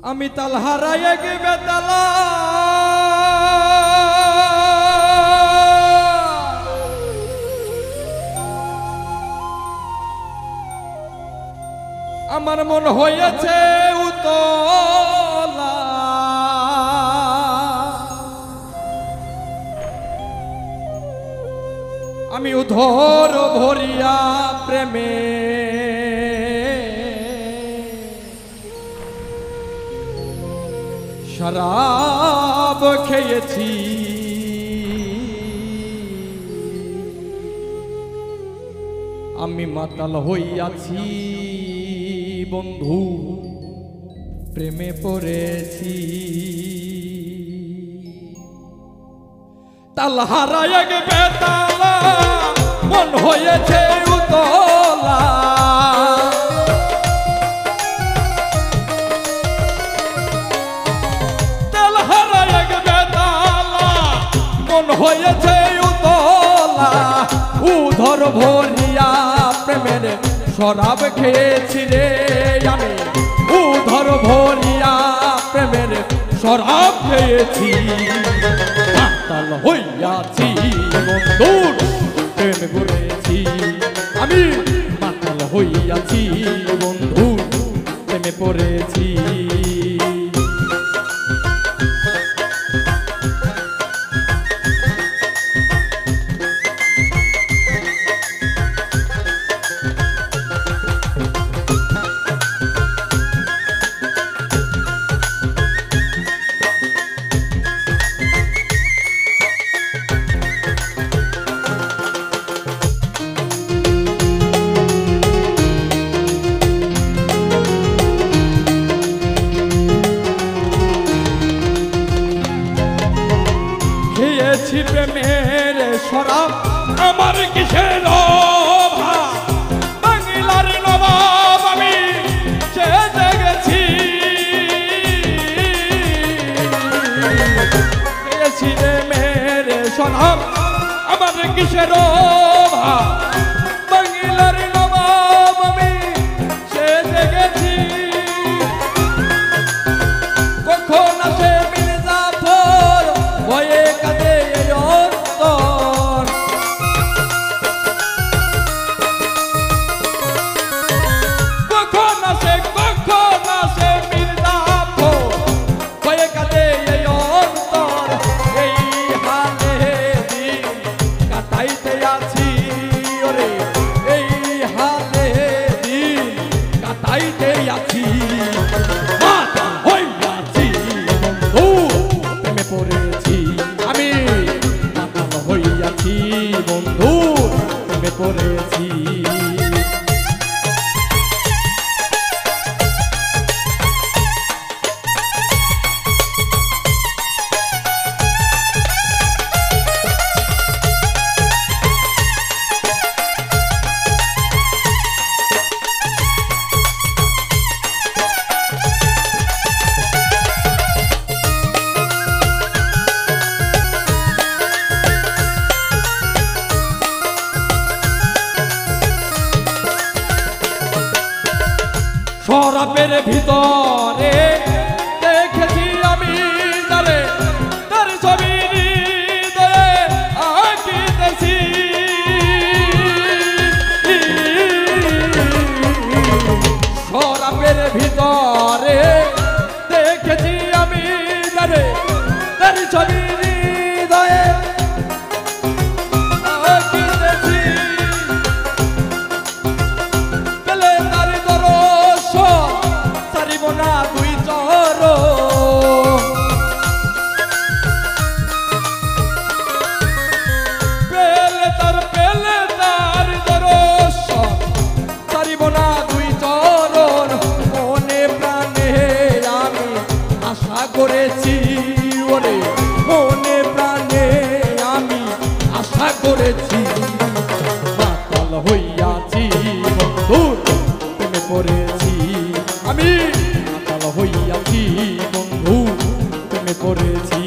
আমি তাল হারাইয়া গেবে তালা আমার মন হয়েছে উতলা আমি উধর ভরিয়া প্রেমে শরাব খেয়েছি আমি মাতাল হইয়াছি বন্ধু প্রেমে পড়েছি তাল হারাইয়া গেবে তালা মন হয়েছে উতলা তাল হারাইয়া গেবে তালা মন হয়েছে উতলা উধর ভরিয়া প্রেমের শরাব খেয়েছি রে আমি উধর ভরিয়া প্রেমের শরাব খেয়েছি মাতাল হইয়াছি বন্ধুর প্রেম করেছি আমি মাতাল হইয়াছি বন্ধুর প্রেমে পড়েছি খেয়েছি প্রেমের শরাব আমার কিসের অভাব বাংলার নবাব আমি সেজে গেছি খেয়েছি প্রেমের শরাব আমার কিসের অভাব বাংলার নবাব আমি সেজে গেছি কখন আসে মির্জাফর ভয়ে কাঁদে অন্তর কখন আসে মির্জাফর ভয়ে কাঁদে অন্তর এই হালে দিন কাটাইতে আছি ওরে এই হালে দিন কাটাইতে আছি মাতাল হইয়াছি বন্ধু প্রেমে পড়েছি আমি মাতাল হইয়াছি বন্ধু প্রেমে পড়েছি শরাবের ভিতরে দেখেছি আমি তারে তার ছবি হৃদয়ে আঁকিতেছি শরাবের ভিতরে দেখেছি আমি তারে তার ছবি হৃদয়ে আঁকিতেছি পেলে তার সারিব না দুই চর পেলে তার দরস সারিব না দুই চরণ মনে প্রাণে আমি আশা করেছি ওরে মনে প্রাণে আমি আশা করেছি মাতাল হইয়াছি বন্ধুর প্রেমে পড়েছি আমি মাতাল হইয়াছি বন্ধু প্রেমে পড়েছি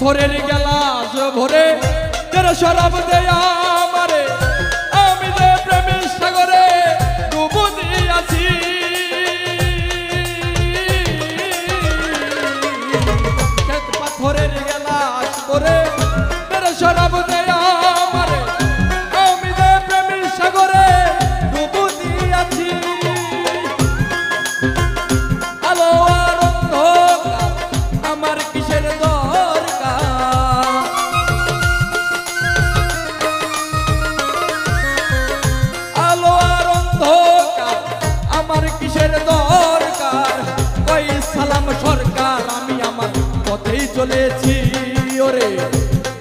পাথরের গেলাস ভরে যারা শরাব দেয়া আমারে আমি যে প্রেমের সাগরে ডুবু দিয়াছি পাথরের গেলাস ভরে যারা শরাব দেয়া আমারে আমি যে প্রেমের সাগরে ডুবু দিয়াছি আলো আর অন্ধকার আমার কিসের কিসের দরকার কই সালাম সরকার আমি আমার পথেই চলেছি ওরে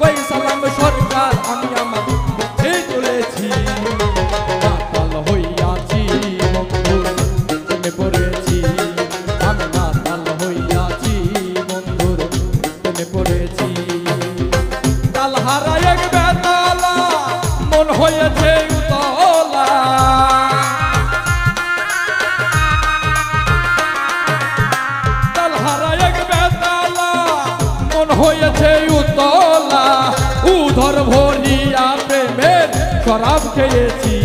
কই সালাম সরকার আমি আমার পথেই চলেছি মাতাল হইয়াছি বন্ধুর প্রেমে পড়েছি আমি মাতাল হইয়াছি বন্ধুর প্রেমে পড়েছি কাল হারায় এক বেতালা মন হয়েছে উতলা হয়েছে উতলা উধর ভরিয়া প্রেমের শরাব খেয়েছি